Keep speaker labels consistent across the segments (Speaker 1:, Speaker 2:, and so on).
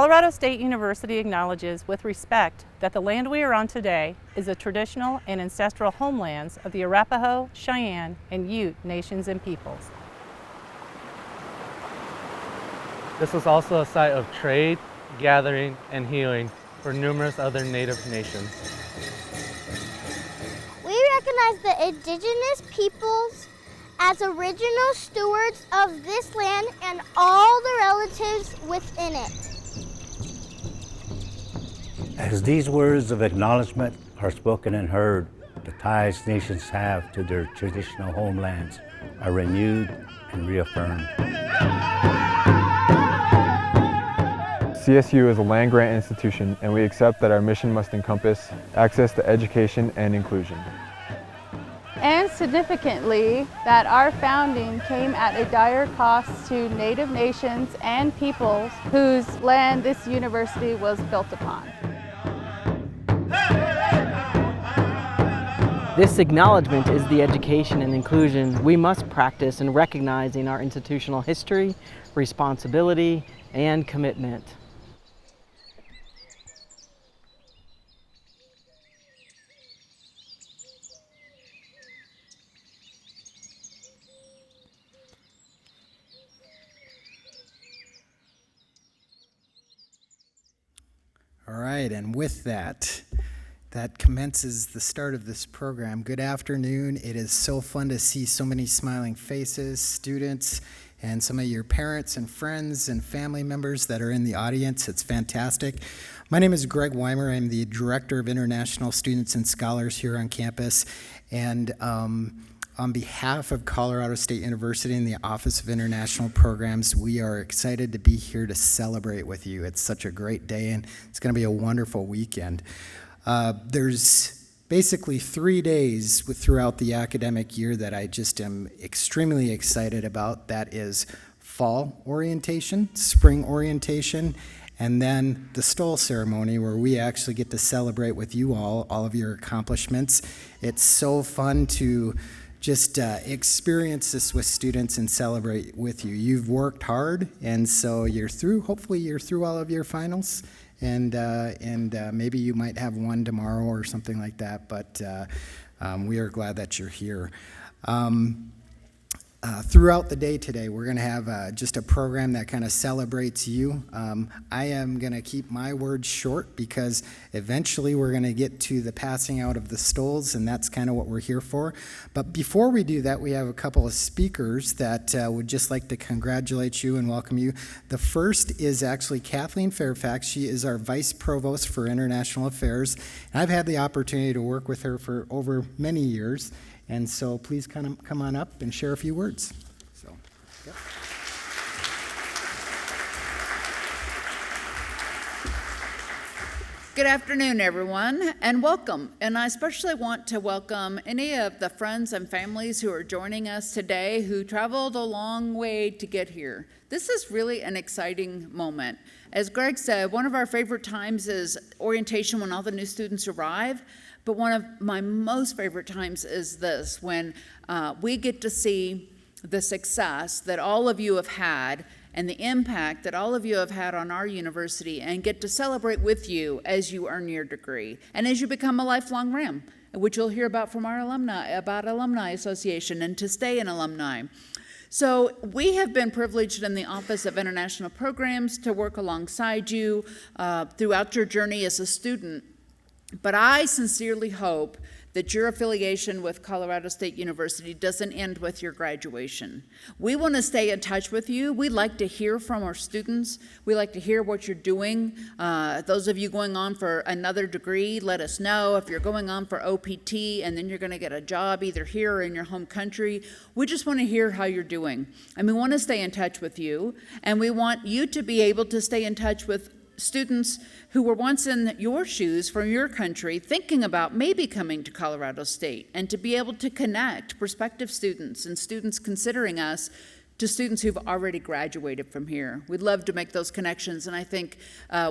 Speaker 1: Colorado State University acknowledges with respect that the land we are on today is the traditional and ancestral homelands of the Arapaho, Cheyenne, and Ute nations and peoples.
Speaker 2: This was also a site of trade, gathering, and healing for numerous other Native nations.
Speaker 3: We recognize the indigenous peoples as original stewards of this land and all the relatives within it.
Speaker 4: As these words of acknowledgement are spoken and heard, the ties nations have to their traditional homelands are renewed and reaffirmed.
Speaker 5: CSU is a land-grant institution, and we accept that our mission must encompass access to education and inclusion.
Speaker 6: And significantly, that our founding came at a dire cost to Native nations and peoples whose land this university was built upon.
Speaker 7: This acknowledgement is the education and inclusion we must practice in recognizing our institutional history, responsibility, and commitment.
Speaker 8: All right, and with that commences the start of this program. Good afternoon. It is so fun to see so many smiling faces, students, and some of your parents and friends and family members that are in the audience. It's fantastic. My name is Greg Weimer. I'm the Director of International Students and Scholars here on campus. And on behalf of Colorado State University and the Office of International Programs, we are excited to be here to celebrate with you. It's such a great day, and it's going to be a wonderful weekend. There's basically 3 days throughout the academic year that I just am extremely excited about. That is fall orientation, spring orientation, and then the Stoll ceremony, where we actually get to celebrate with you all of your accomplishments. It's so fun to just experience this with students and celebrate with you. You've worked hard, and so you're through. Hopefully you're through all of your finals, and maybe you might have one tomorrow or something like that, but we are glad that you're here. Throughout the day today, we're going to have just a program that kind of celebrates you. I am going to keep my words short because eventually we're going to get to the passing out of the Stolls, and that's kind of what we're here for. But before we do that, we have a couple of speakers that would just like to congratulate you and welcome you. The first is actually Kathleen Fairfax. She is our Vice Provost for International Affairs. And I've had the opportunity to work with her for over many years. And so please come on up and share a few words. So, yep.
Speaker 9: Good afternoon, everyone, and welcome. And I especially want to welcome any of the friends and families who are joining us today who traveled a long way to get here. This is really an exciting moment. As Greg said, one of our favorite times is orientation when all the new students arrive. But one of my most favorite times is this, when we get to see the success that all of you have had and the impact that all of you have had on our university, and get to celebrate with you as you earn your degree and as you become a lifelong RAM, which you'll hear about from our alumni, about Alumni Association, and to stay an alumni. So we have been privileged in the Office of International Programs to work alongside you throughout your journey as a student. But I sincerely hope that your affiliation with Colorado State University doesn't end with your graduation. We want to stay in touch with you. We like to hear from our students. We like to hear what you're doing. Those of you going on for another degree, let us know. If you're going on for OPT and then you're going to get a job either here or in your home country, we just want to hear how you're doing. And we want to stay in touch with you. And we want you to be able to stay in touch with students who were once in your shoes from your country, thinking about maybe coming to Colorado State, and to be able to connect prospective students and students considering us to students who've already graduated from here. We'd love to make those connections, and I think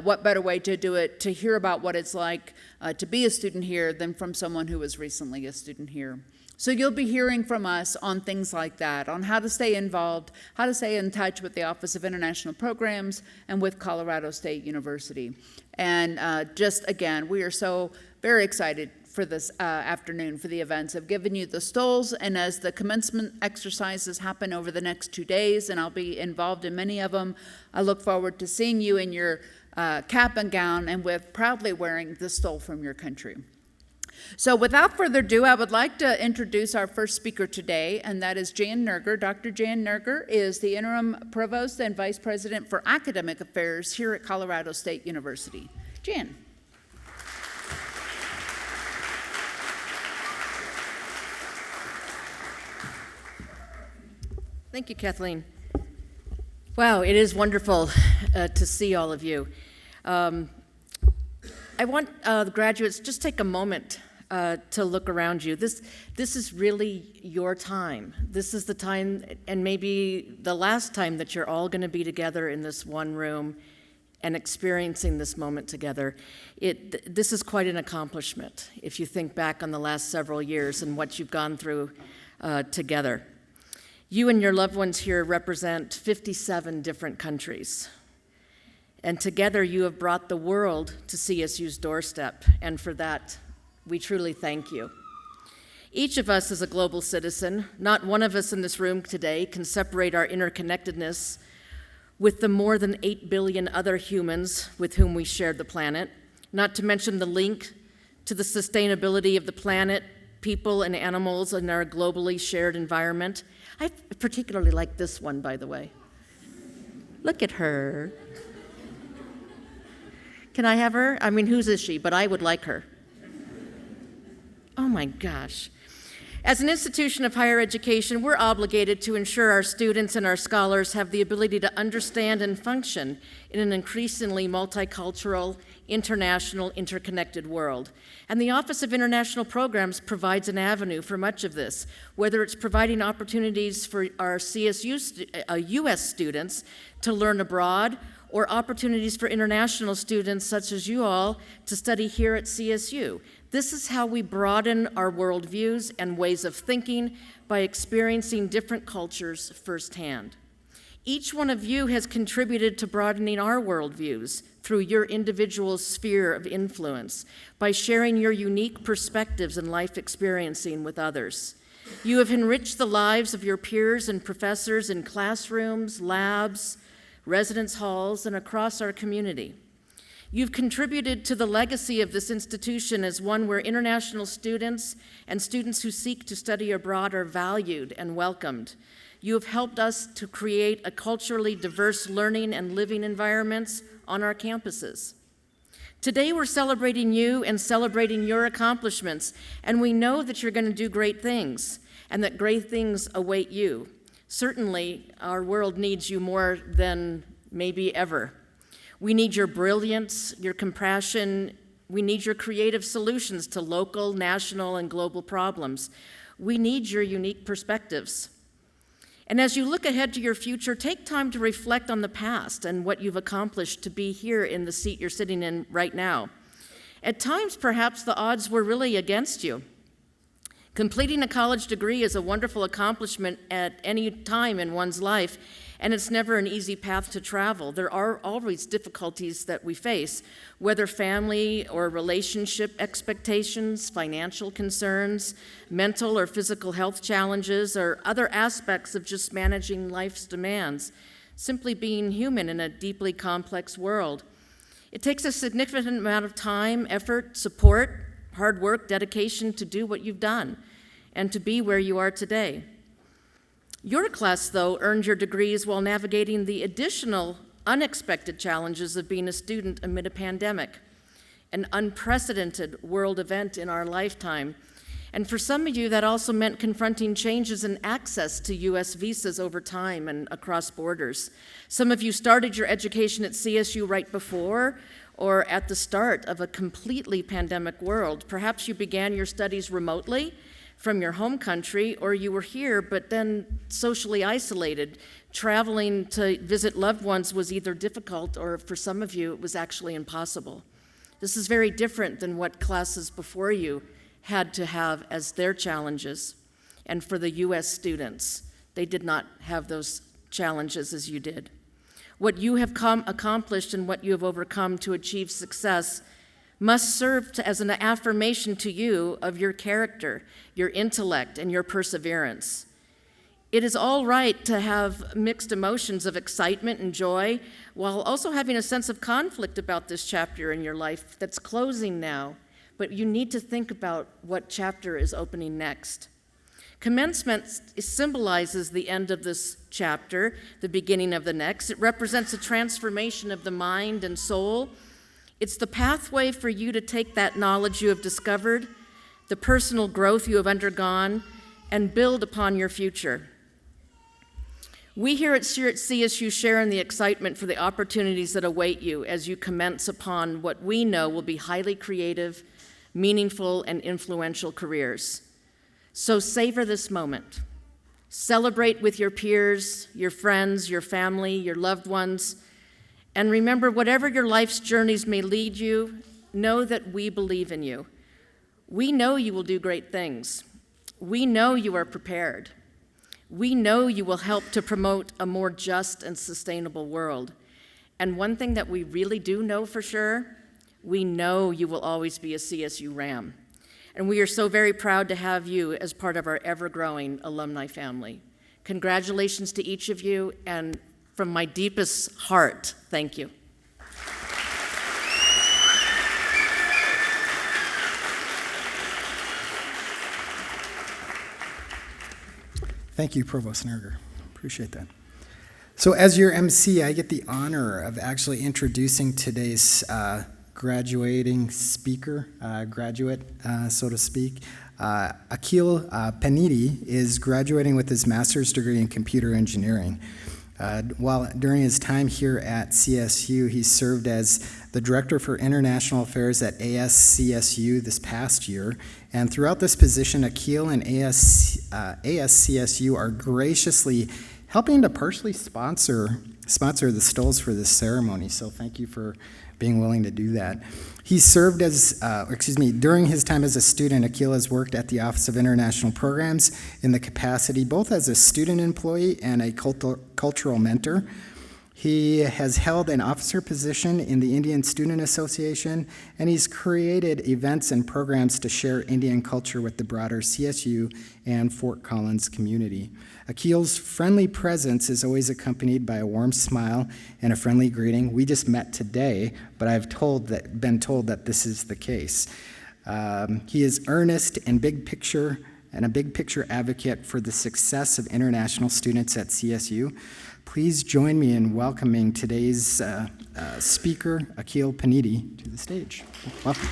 Speaker 9: what better way to do it, to hear about what it's like to be a student here, than from someone who was recently a student here. So you'll be hearing from us on things like that, on how to stay involved, how to stay in touch with the Office of International Programs and with Colorado State University. And just again, we are so very excited for this afternoon for the events. I've given you the stoles, and as the commencement exercises happen over the next 2 days, and I'll be involved in many of them, I look forward to seeing you in your cap and gown and with proudly wearing the stole from your country. So without further ado, I would like to introduce our first speaker today, and that is Jan Nerger. Dr. Jan Nerger is the Interim Provost and Vice President for Academic Affairs here at Colorado State University. Jan.
Speaker 10: Thank you, Kathleen. Wow, it is wonderful to see all of you. I want the graduates, just take a moment to look around you. This is really your time. This is the time, and maybe the last time, that you're all going to be together in this one room and experiencing this moment together. This is quite an accomplishment if you think back on the last several years and what you've gone through together. You and your loved ones here represent 57 different countries. And together you have brought the world to CSU's doorstep, and for that, we truly thank you. Each of us is a global citizen. Not one of us in this room today can separate our interconnectedness with the more than 8 billion other humans with whom we share the planet, not to mention the link to the sustainability of the planet, people and animals in our globally shared environment. I particularly like this one, by the way. Look at her. Can I have her? I mean, whose is she? But I would like her. Oh my gosh. As an institution of higher education, we're obligated to ensure our students and our scholars have the ability to understand and function in an increasingly multicultural, international, interconnected world. And the Office of International Programs provides an avenue for much of this, whether it's providing opportunities for our CSU U.S. students to learn abroad, or opportunities for international students such as you all to study here at CSU. This is how we broaden our worldviews and ways of thinking, by experiencing different cultures firsthand. Each one of you has contributed to broadening our worldviews through your individual sphere of influence, by sharing your unique perspectives and life experiencing with others. You have enriched the lives of your peers and professors in classrooms, labs, residence halls, and across our community. You've contributed to the legacy of this institution as one where international students and students who seek to study abroad are valued and welcomed. You have helped us to create a culturally diverse learning and living environments on our campuses. Today we're celebrating you and celebrating your accomplishments, and we know that you're going to do great things, and that great things await you. Certainly, our world needs you more than maybe ever. We need your brilliance, your compassion. We need your creative solutions to local, national, and global problems. We need your unique perspectives. And as you look ahead to your future, take time to reflect on the past and what you've accomplished to be here in the seat you're sitting in right now. At times, perhaps the odds were really against you. Completing a college degree is a wonderful accomplishment at any time in one's life, and it's never an easy path to travel. There are always difficulties that we face, whether family or relationship expectations, financial concerns, mental or physical health challenges, or other aspects of just managing life's demands, simply being human in a deeply complex world. It takes a significant amount of time, effort, support, hard work, dedication to do what you've done and to be where you are today. Your class, though, earned your degrees while navigating the additional unexpected challenges of being a student amid a pandemic, an unprecedented world event in our lifetime. And for some of you, that also meant confronting changes in access to U.S. visas over time and across borders. Some of you started your education at CSU right before or at the start of a completely pandemic world. Perhaps you began your studies remotely from your home country, or you were here but then socially isolated. Traveling to visit loved ones was either difficult, or for some of you, it was actually impossible. This is very different than what classes before you had to have as their challenges. and for the U.S. students. They did not have those challenges as you did. What you have accomplished and what you have overcome to achieve success must serve as an affirmation to you of your character, your intellect, and your perseverance. It is all right to have mixed emotions of excitement and joy while also having a sense of conflict about this chapter in your life that's closing now, but you need to think about what chapter is opening next. Commencement symbolizes the end of this chapter, the beginning of the next. It represents a transformation of the mind and soul. It's the pathway for you to take that knowledge you have discovered, the personal growth you have undergone, and build upon your future. We here at CSU share in the excitement for the opportunities that await you as you commence upon what we know will be highly creative, meaningful, and influential careers. So savor this moment. Celebrate with your peers, your friends, your family, your loved ones, and remember, whatever your life's journeys may lead you, know that we believe in you. We know you will do great things. We know you are prepared. We know you will help to promote a more just and sustainable world. And one thing that we really do know for sure, we know you will always be a CSU Ram. And we are so very proud to have you as part of our ever-growing alumni family. Congratulations to each of you, and from my deepest heart, thank you.
Speaker 8: Thank you, Provost Nerger. Appreciate that. So as your MC, I get the honor of actually introducing today's graduating speaker, graduate, so to speak. Akil Panidi is graduating with his master's degree in computer engineering. During his time here at CSU, he served as the Director for International Affairs at ASCSU this past year. And throughout this position, Akil and ASCSU are graciously helping to partially sponsor the stalls for this ceremony. So thank you for being willing to do that. He served as, during his time as a student, Akil has worked at the Office of International Programs in the capacity both as a student employee and a cultural mentor. He has held an officer position in the Indian Student Association, and he's created events and programs to share Indian culture with the broader CSU and Fort Collins community. Akil's friendly presence is always accompanied by a warm smile and a friendly greeting. We just met today, but I've been told that this is the case. He is earnest and a big picture advocate for the success of international students at CSU. Please join me in welcoming today's speaker, Akil Panidi, to the stage. Welcome.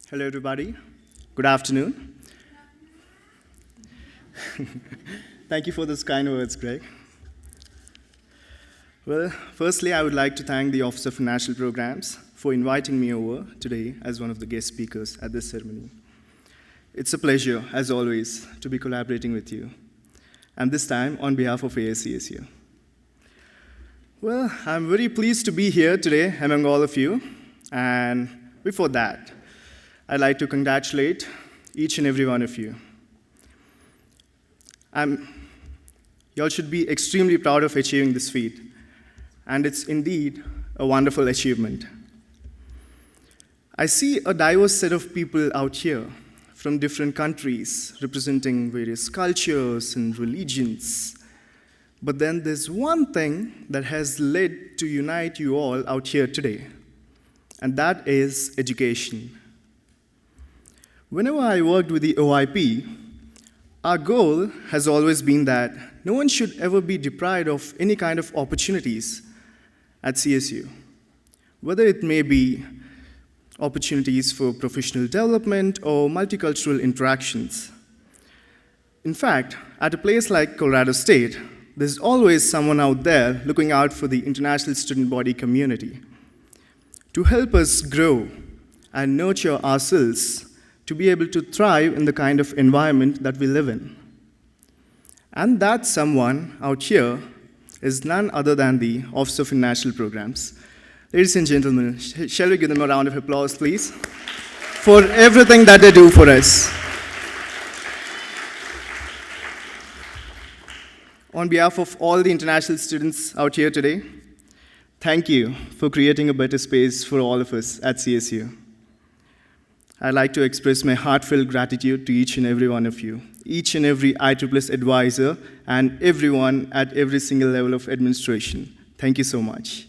Speaker 11: Hello, everybody. Good afternoon. Thank you for those kind words, Greg. Well, firstly, I would like to thank the Office of National Programs for inviting me over today as one of the guest speakers at this ceremony. It's a pleasure, as always, to be collaborating with you, and this time on behalf of ASCSU. Well, I'm very pleased to be here today among all of you, and before that, I'd like to congratulate each and every one of you. Y'all should be extremely proud of achieving this feat, and it's indeed a wonderful achievement. I see a diverse set of people out here from different countries representing various cultures and religions. But then there's one thing that has led to unite you all out here today, and that is education. Whenever I worked with the OIP, our goal has always been that no one should ever be deprived of any kind of opportunities at CSU, whether it may be opportunities for professional development or multicultural interactions. In fact, at a place like Colorado State, there's always someone out there looking out for the international student body community to help us grow and nurture ourselves to be able to thrive in the kind of environment that we live in. And that someone out here is none other than the Office of International Programs. Ladies and gentlemen, shall we give them a round of applause, please, for everything that they do for us. On behalf of all the international students out here today, thank you for creating a better space for all of us at CSU. I'd like to express my heartfelt gratitude to each and every one of you, each and every ISSS advisor, and everyone at every single level of administration. Thank you so much.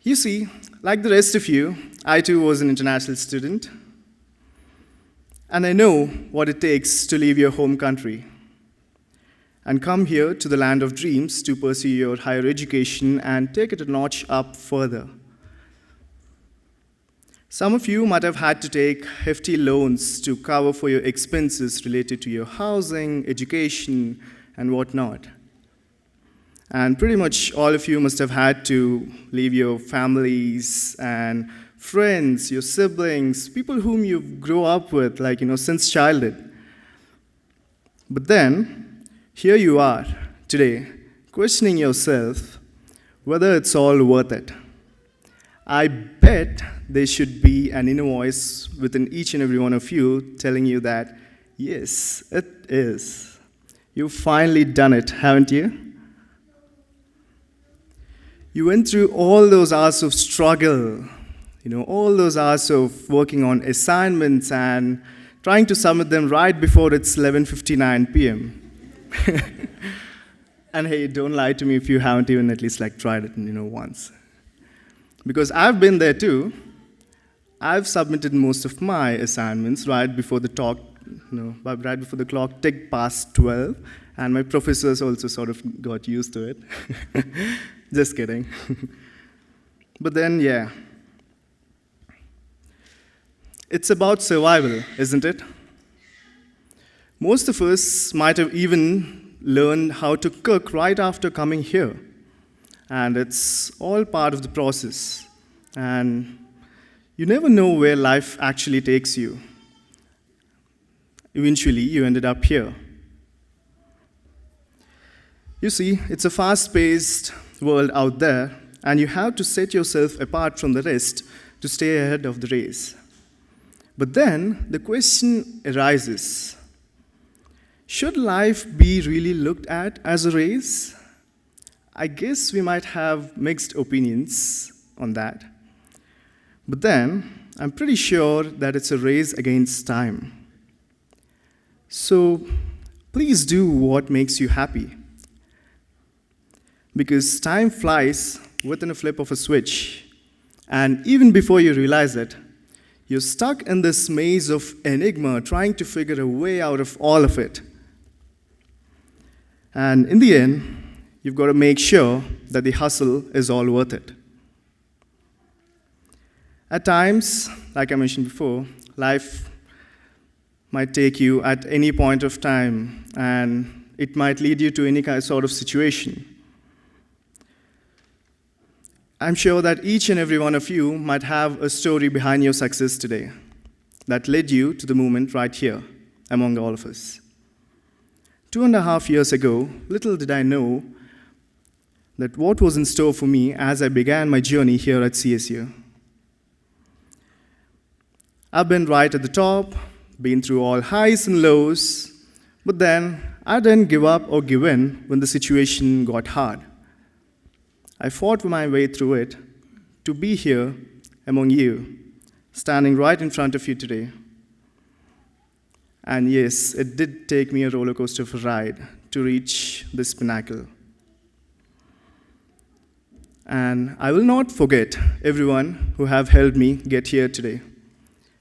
Speaker 11: You see, like the rest of you, I too was an international student, and I know what it takes to leave your home country and come here to the land of dreams to pursue your higher education and take it a notch up further. Some of you might have had to take hefty loans to cover for your expenses related to your housing, education, and whatnot. And pretty much all of you must have had to leave your families and friends, your siblings, people whom you grew up with, since childhood. But then, here you are today, questioning yourself whether it's all worth it. I bet there should be an inner voice within each and every one of you telling you that, yes, it is. You've finally done it, haven't you? You went through all those hours of struggle, all those hours of working on assignments and trying to submit them right before it's 11:59 p.m. And hey, don't lie to me if you haven't even at least tried it, once. Because I've been there too. I've submitted most of my assignments right before the clock ticked past 12, and my professors also sort of got used to it. Just kidding. But then, yeah. It's about survival, isn't it? Most of us might have even learned how to cook right after coming here. And it's all part of the process. And you never know where life actually takes you. Eventually, you ended up here. You see, it's a fast-paced world out there, and you have to set yourself apart from the rest to stay ahead of the race. But then, the question arises, should life be really looked at as a race? I guess we might have mixed opinions on that. But then, I'm pretty sure that it's a race against time. So, please do what makes you happy. Because time flies within a flip of a switch. And even before you realize it, you're stuck in this maze of enigma trying to figure a way out of all of it. And in the end, you've got to make sure that the hustle is all worth it. At times, like I mentioned before, life might take you at any point of time, and it might lead you to any kind sort of situation. I'm sure that each and every one of you might have a story behind your success today that led you to the moment right here among all of us. 2.5 years ago, little did I know that what was in store for me as I began my journey here at CSU. I've been right at the top, been through all highs and lows, but then I didn't give up or give in when the situation got hard. I fought my way through it to be here among you, standing right in front of you today. And yes, it did take me a roller coaster of a ride to reach this pinnacle. And I will not forget everyone who have helped me get here today.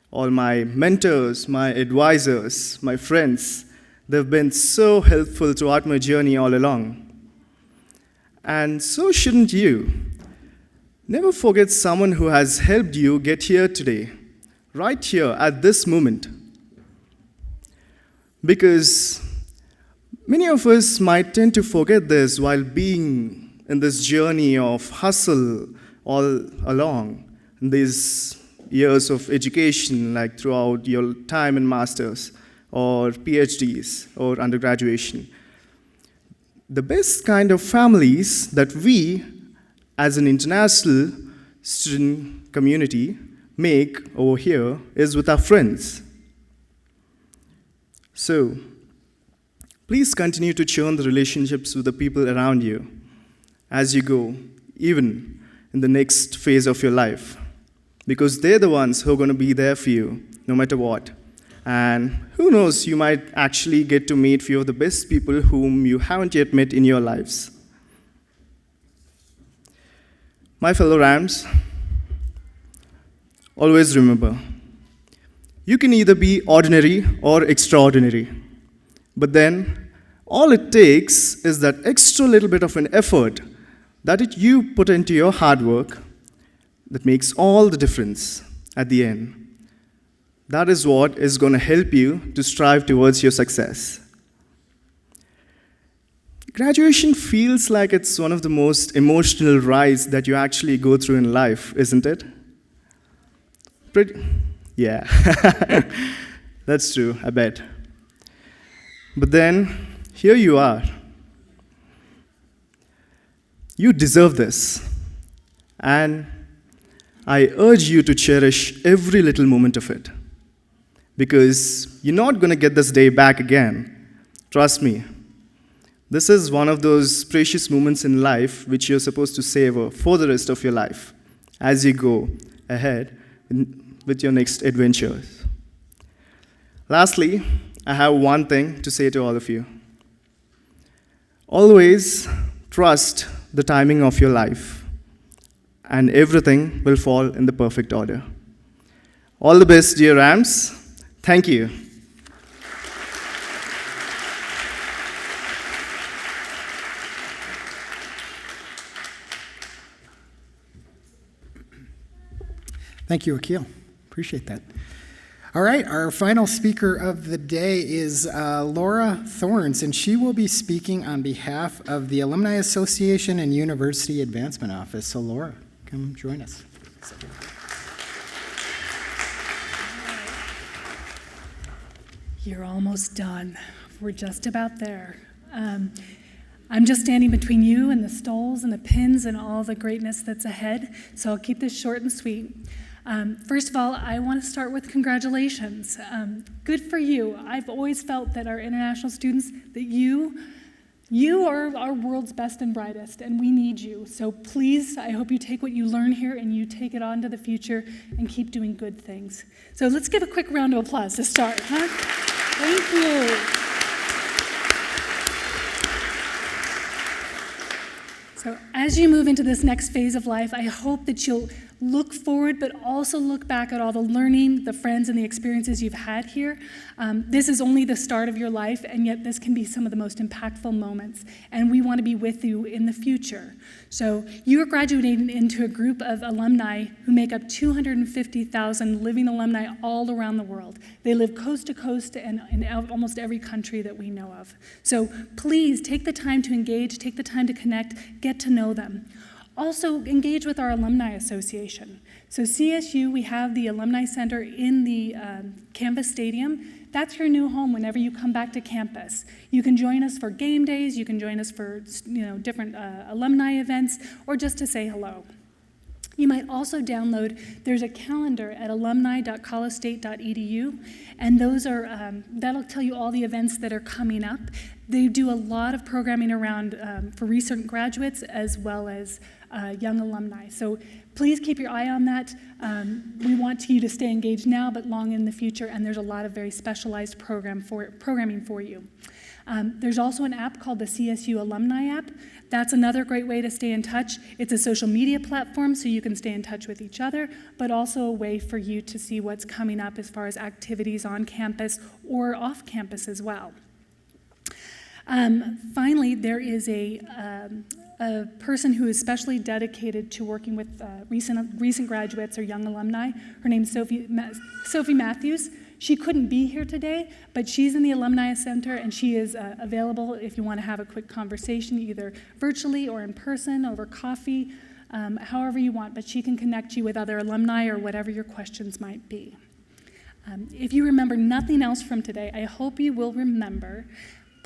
Speaker 11: All my mentors, my advisors, my friends, they've been so helpful throughout my journey all along. And so shouldn't you. Never forget someone who has helped you get here today, right here at this moment. Because many of us might tend to forget this while being in this journey of hustle all along, in these years of education, like throughout your time in masters or PhDs or undergraduation. the best kind of families that we, as an international student community, make over here is with our friends. So, please continue to churn the relationships with the people around you as you go, even in the next phase of your life, because they're the ones who are going to be there for you no matter what. And who knows, you might actually get to meet few of the best people whom you haven't yet met in your lives. My fellow Rams, always remember, you can either be ordinary or extraordinary, but then all it takes is that extra little bit of an effort that you put into your hard work that makes all the difference at the end. That is what is going to help you to strive towards your success. Graduation feels like it's one of the most emotional rides that you actually go through in life, isn't it? Yeah, that's true, I bet. But then, here you are. You deserve this. And I urge you to cherish every little moment of it. Because you're not going to get this day back again. Trust me. This is one of those precious moments in life which you're supposed to savor for the rest of your life as you go ahead with your next adventures. Lastly, I have one thing to say to all of you. Always trust the timing of your life, and everything will fall in the perfect order. All the best, dear Rams. Thank you.
Speaker 8: Thank you, Akil. Appreciate that. All right, our final speaker of the day is Laura Thorns, and she will be speaking on behalf of the Alumni Association and University Advancement Office. So Laura, come join us.
Speaker 12: You're almost done. We're just about there. I'm just standing between you and the stoles and the pins and all the greatness that's ahead, so I'll keep this short and sweet. First of all, I want to start with congratulations. Good for you. I've always felt that our international students, that you are our world's best and brightest, and we need you. So please, I hope you take what you learn here and you take it on to the future and keep doing good things. So let's give a quick round of applause to start, huh? Thank you. So as you move into this next phase of life, I hope that you'll look forward, but also look back at all the learning, the friends, and the experiences you've had here. This is only the start of your life, and yet this can be some of the most impactful moments, and we want to be with you in the future. So you are graduating into a group of alumni who make up 250,000 living alumni all around the world. They live coast to coast and in almost every country that we know of. So please take the time to engage, take the time to connect, get to know them. Also, engage with our Alumni Association. So CSU, we have the Alumni Center in the Canvas Stadium. That's your new home whenever you come back to campus. You can join us for game days, you can join us for different alumni events, or just to say hello. You might also download, there's a calendar at alumni.colostate.edu, and those are, that'll tell you all the events that are coming up. They do a lot of programming around for recent graduates as well as young alumni. So please keep your eye on that. We want you to stay engaged now, but long in the future, and there's a lot of very specialized programming for you. There's also an app called the CSU Alumni app. That's another great way to stay in touch. It's a social media platform, so you can stay in touch with each other, but also a way for you to see what's coming up as far as activities on campus or off campus as well. Finally, there is a person who is specially dedicated to working with recent graduates or young alumni. Her name's Sophie Matthews. She couldn't be here today, but she's in the Alumni Center, and she is available if you want to have a quick conversation, either virtually or in person, over coffee, however you want, but she can connect you with other alumni or whatever your questions might be. If you remember nothing else from today, I hope you will remember,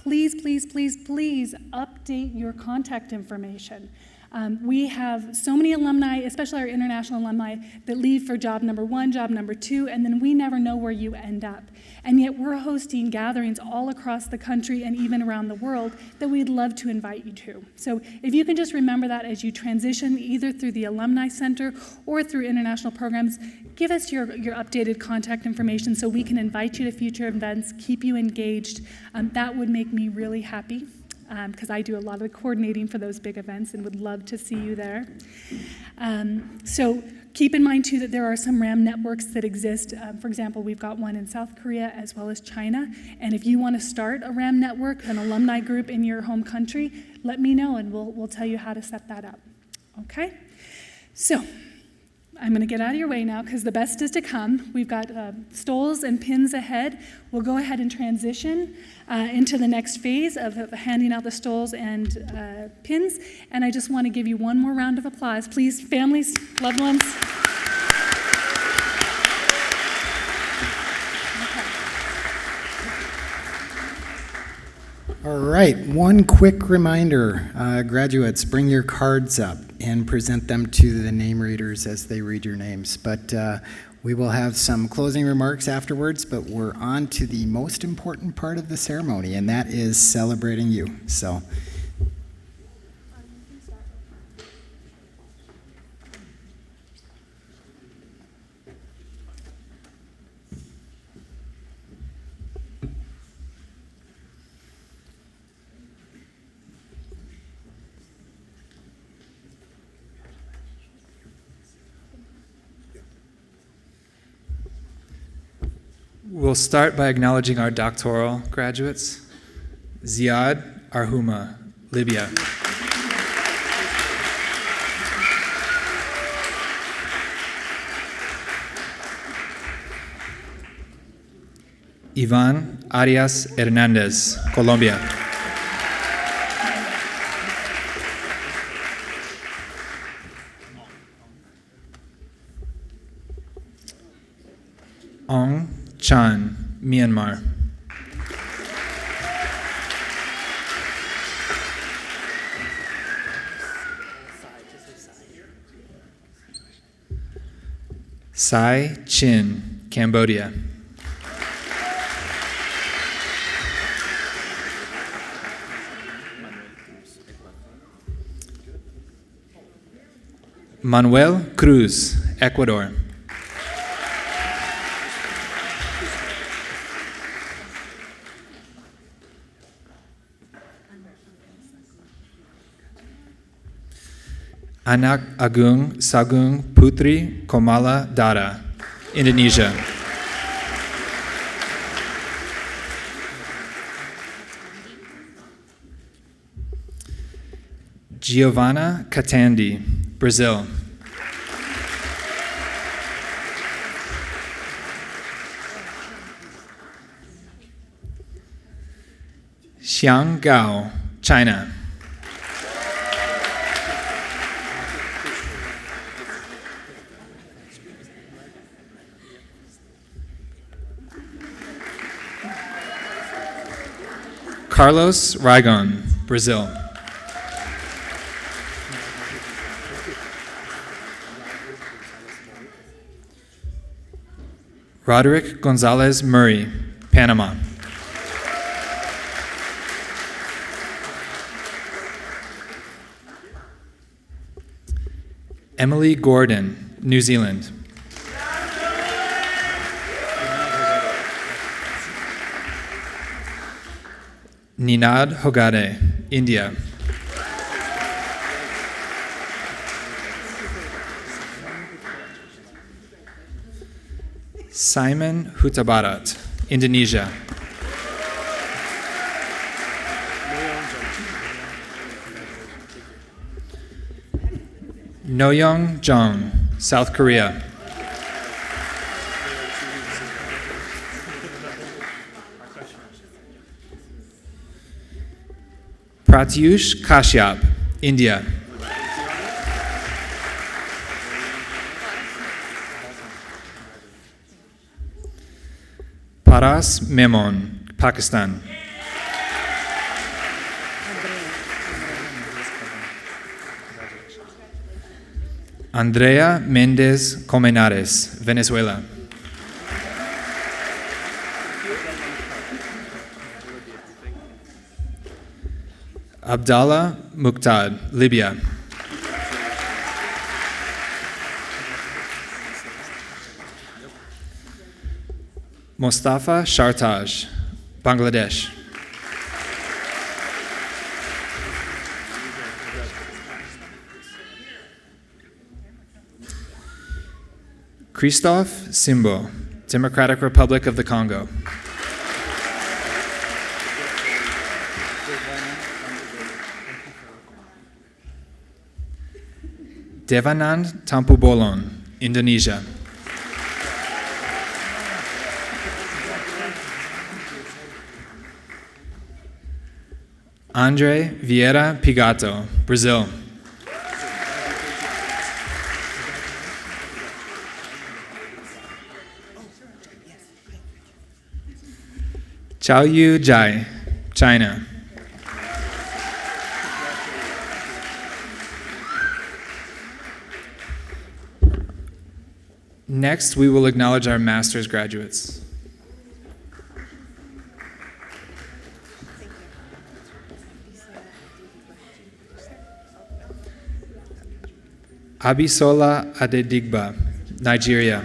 Speaker 12: please, please, please, please update your contact information. We have so many alumni, especially our international alumni, that leave for job number 1, job number 2, and then we never know where you end up. And yet we're hosting gatherings all across the country and even around the world that we'd love to invite you to. So if you can just remember that as you transition either through the Alumni Center or through international programs, give us your updated contact information so we can invite you to future events, keep you engaged. That would make me really happy, because I do a lot of the coordinating for those big events and would love to see you there. So keep in mind, too, that there are some RAM networks that exist. For example, we've got one in South Korea as well as China. And if you want to start a RAM network, an alumni group in your home country, let me know and we'll tell you how to set that up. Okay? So I'm going to get out of your way now because the best is to come. We've got stoles and pins ahead. We'll go ahead and transition into the next phase of handing out the stoles and pins. And I just want to give you one more round of applause. Please, families, loved ones.
Speaker 8: All right, one quick reminder, graduates, bring your cards up and present them to the name readers as they read your names. But we will have some closing remarks afterwards, but we're on to the most important part of the ceremony, and that is celebrating you. So.
Speaker 13: We'll start by acknowledging our doctoral graduates. Ziad Arhuma, Libya. Ivan Arias Hernandez, Colombia. Ong Chan, Myanmar. Sai Chin, Cambodia. Manuel Cruz, Ecuador. Anak Agung Sagung Putri Komala Dara, Indonesia. Giovanna Catandi, Brazil. Xiang Gao, China. Carlos Rigon, Brazil. Roderick Gonzalez Murray, Panama. Emily Gordon, New Zealand. Ninad Hogade, India. Simon Hutabarat, Indonesia. Noyoung Jung, South Korea. Pratyush Kashyap, India. Paras Memon, Pakistan. Andrea Mendez Colmenares, Venezuela. Abdallah Muqtad, Libya. Mostafa Shartaj, Bangladesh. Christophe Simbo, Democratic Republic of the Congo. Devanand Tampubolon, Indonesia. Andre Vieira Pigato, Brazil. Chao Yu Jai, China. Next, we will acknowledge our master's graduates. Abisola Adedigba, Nigeria.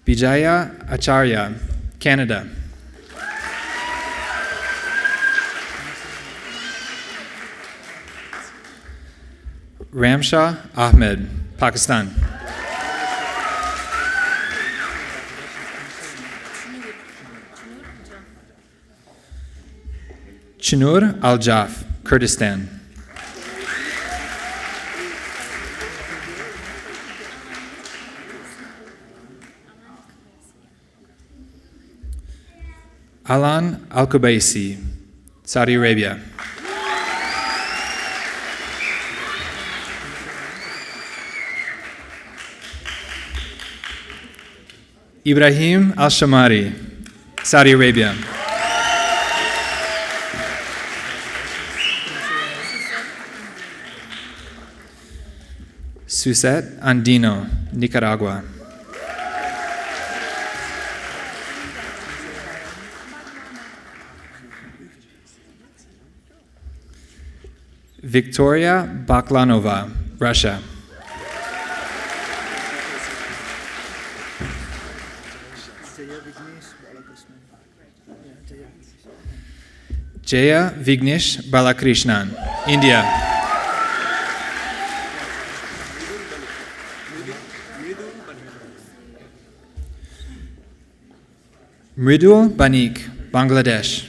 Speaker 13: Vijaya Acharya, Canada. Ramshah Ahmed, Pakistan. Chinur Al-Jaf, Kurdistan. Alan Al-Kubaisi, Saudi Arabia. Ibrahim Al-Shamari, Saudi Arabia. Suset Andino, Nicaragua. Victoria Baklanova, Russia. Jaya Vignesh Balakrishnan, India. Mridul Banik, Bangladesh.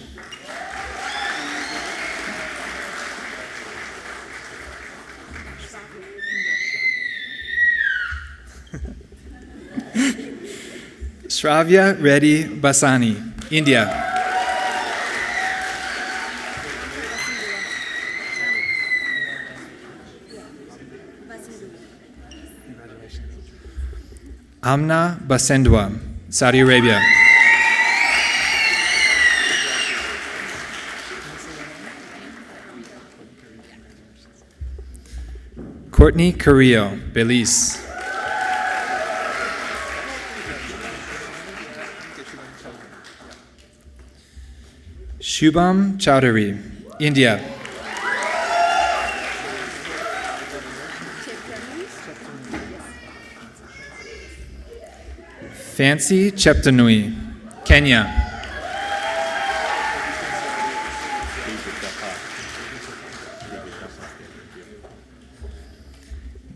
Speaker 13: Shravya Reddy Basani, India. Amna Basendwa, Saudi Arabia. Courtney Carrillo, Belize. Shubham Chowdhury, India. Fancy Cheptanui, Kenya.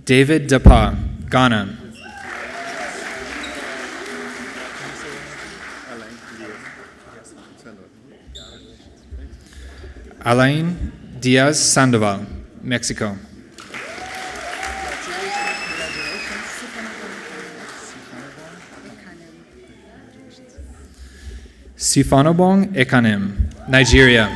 Speaker 13: David Dapa, Ghana. Alain Diaz Sandoval, Mexico. Sifanobong Ekanem, Nigeria.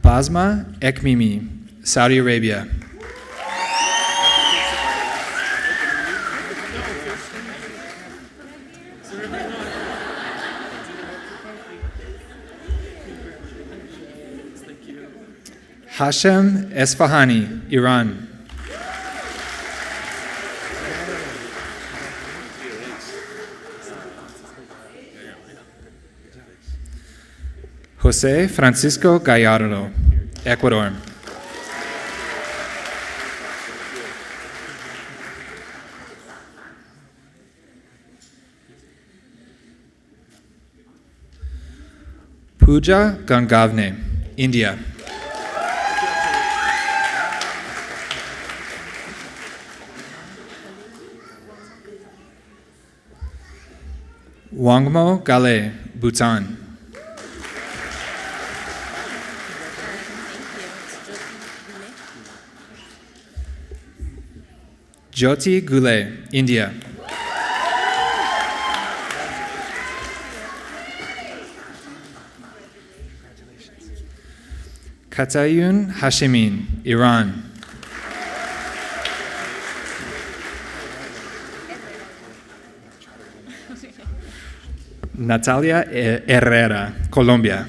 Speaker 13: Basma Ekmimi, Saudi Arabia. Hashem Esfahani, Iran. Jose Francisco Gallardo, Ecuador. Pooja Gangavne, India. Wangmo Gale, Bhutan. Jyoti Gule, India. Katayun Hashimin, Iran. Natalia Herrera, Colombia.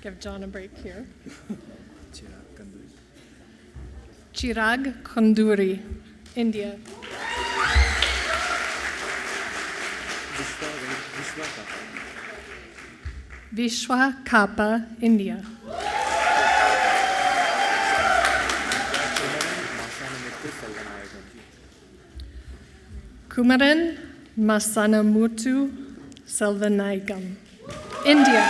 Speaker 14: Give John a break here. Chirag Khanduri, India. Vishwa Kappa, India. Kumaran Masanamutu Selvanayagam, India.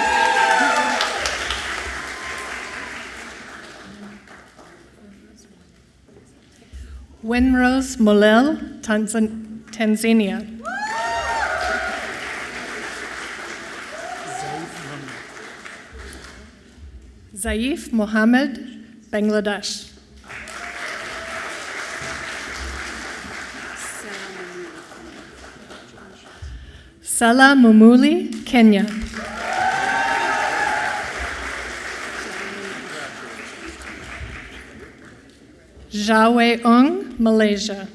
Speaker 14: Wenrose Molel, Tanzania. Zaif Mohammed, Bangladesh. Salah Mumuli, Kenya. Jawe Ong, Malaysia.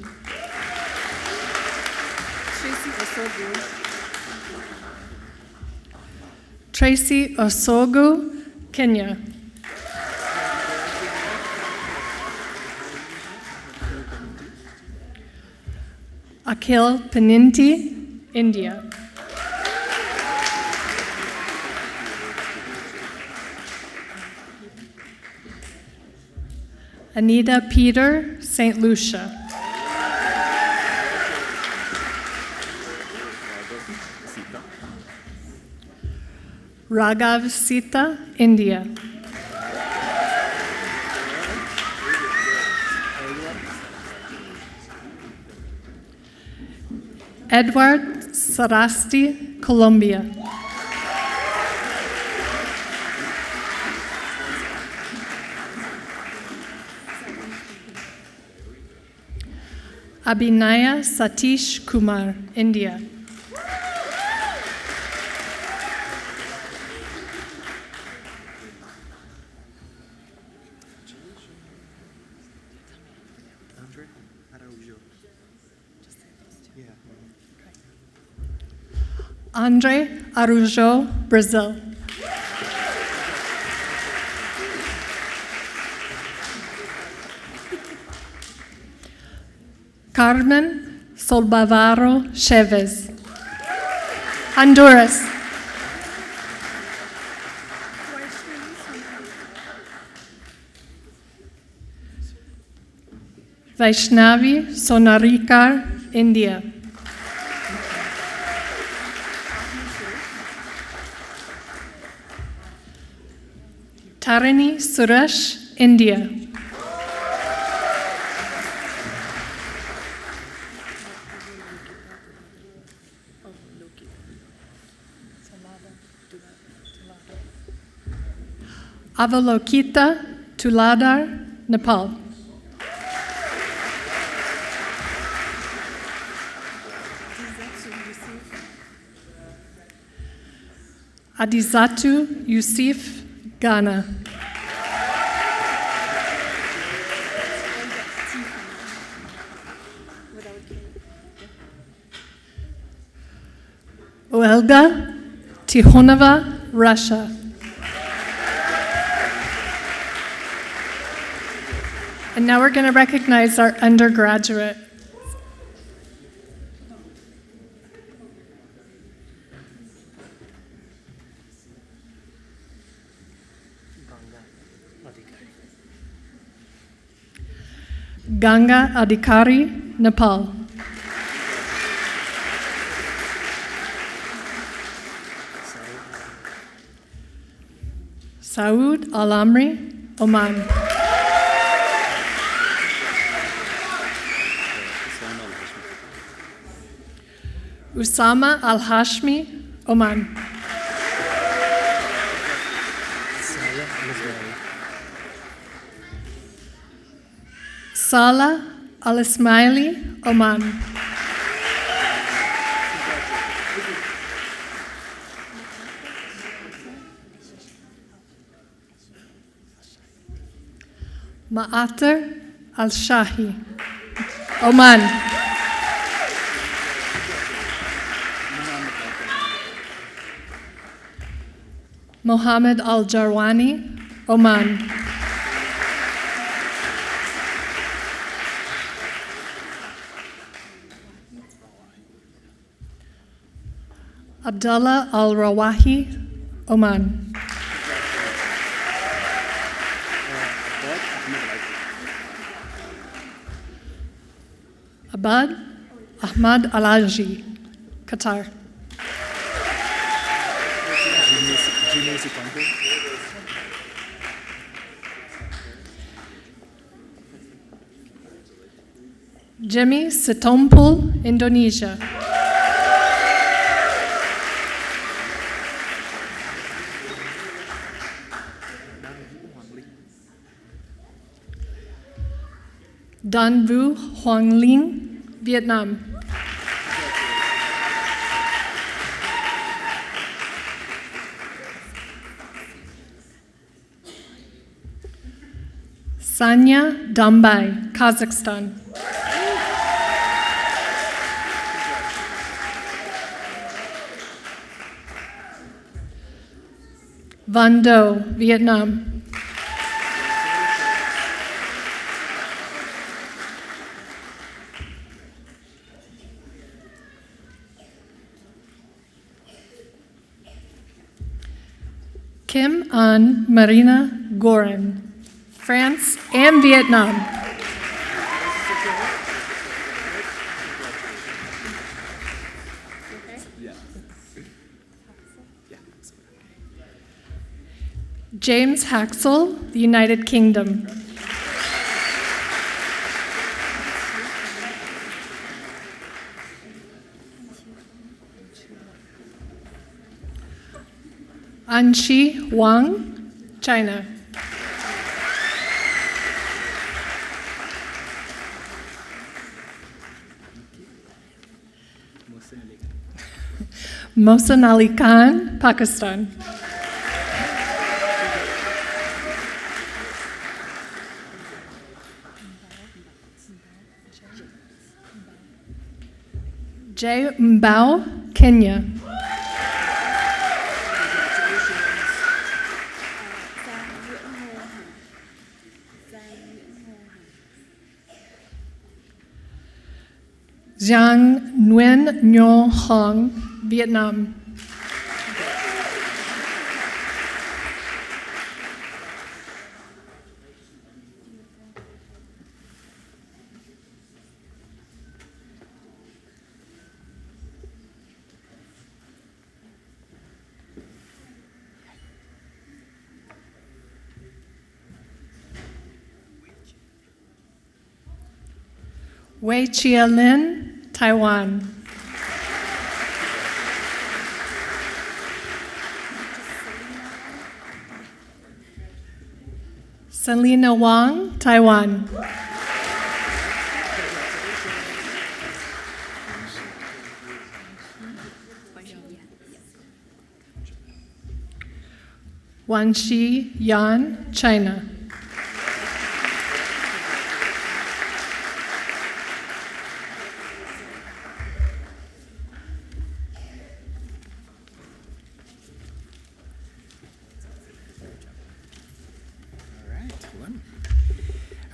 Speaker 14: Tracy Osogu, Kenya. Akhil Paninti, India. Anita Peter, St. Lucia. Raghav Sita, India. Edward Sarasti, Colombia. Abhinaya Satish Kumar, India. Andre Araujo, Brazil. Carmen Solbavaro Chavez, Honduras. Vaishnavi Sonarikar, India. Tarini Suresh, India. Avalokita Tuladar, Nepal. Adizatu Yusuf, Ghana. Olga Tikhonova, Russia. And now we're going to recognize our undergraduate. Ganga Adhikari, Nepal. Saud Al-Amri, Oman. Usama Al-Hashmi, Oman. Salah Al-Ismaili, Oman. Ma'atar Al-Shahi, Oman. Mohammed Al-Jarwani, Oman. Abdullah Al-Rawahi, Oman. Abad Ahmad Al-Aji, Qatar. Jimmy Sitompul, Indonesia. Dan Vu Hoang Linh, Vietnam. Sanya Dambai, Kazakhstan. Van Do, Vietnam. Kim An Marina Gorin, France and Vietnam. James Haxel, the United Kingdom. Anshi Wang, China. Mohsen Ali Khan, Pakistan. Jay Mbao, Kenya. Giang Nguyen Nho Hong, Vietnam. Wei Chia Lin, Taiwan. Selena Wang, Taiwan. Wanxi Yan, China.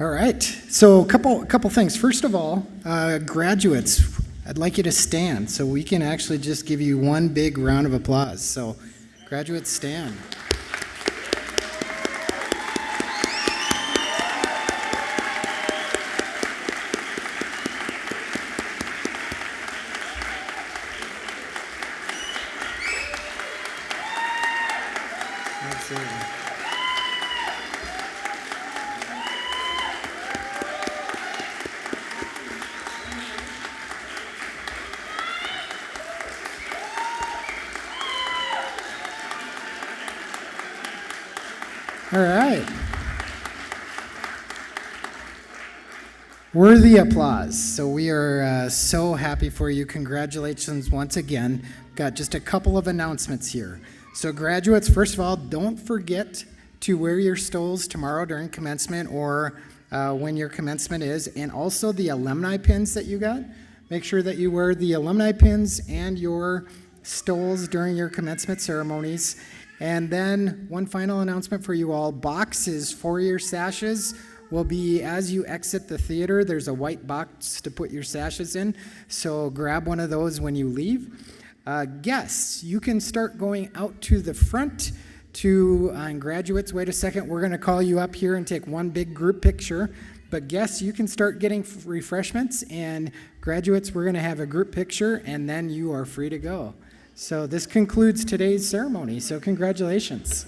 Speaker 8: All right, so a couple things. First of all, graduates, I'd like you to stand so we can actually just give you one big round of applause. So graduates, stand. All right. Worthy applause. So we are so happy for you. Congratulations once again. Got just a couple of announcements here. So graduates, first of all, don't forget to wear your stoles tomorrow during commencement or when your commencement is. And also the alumni pins that you got. Make sure that you wear the alumni pins and your stoles during your commencement ceremonies. And then one final announcement for you all. Boxes for your sashes will be as you exit the theater. There's a white box to put your sashes in, so grab one of those when you leave. Guests, you can start going out to the front to, and graduates, wait a second, we're gonna call you up here and take one big group picture. But guests, you can start getting refreshments, and graduates, we're gonna have a group picture, and then you are free to go. So this concludes today's ceremony, so congratulations.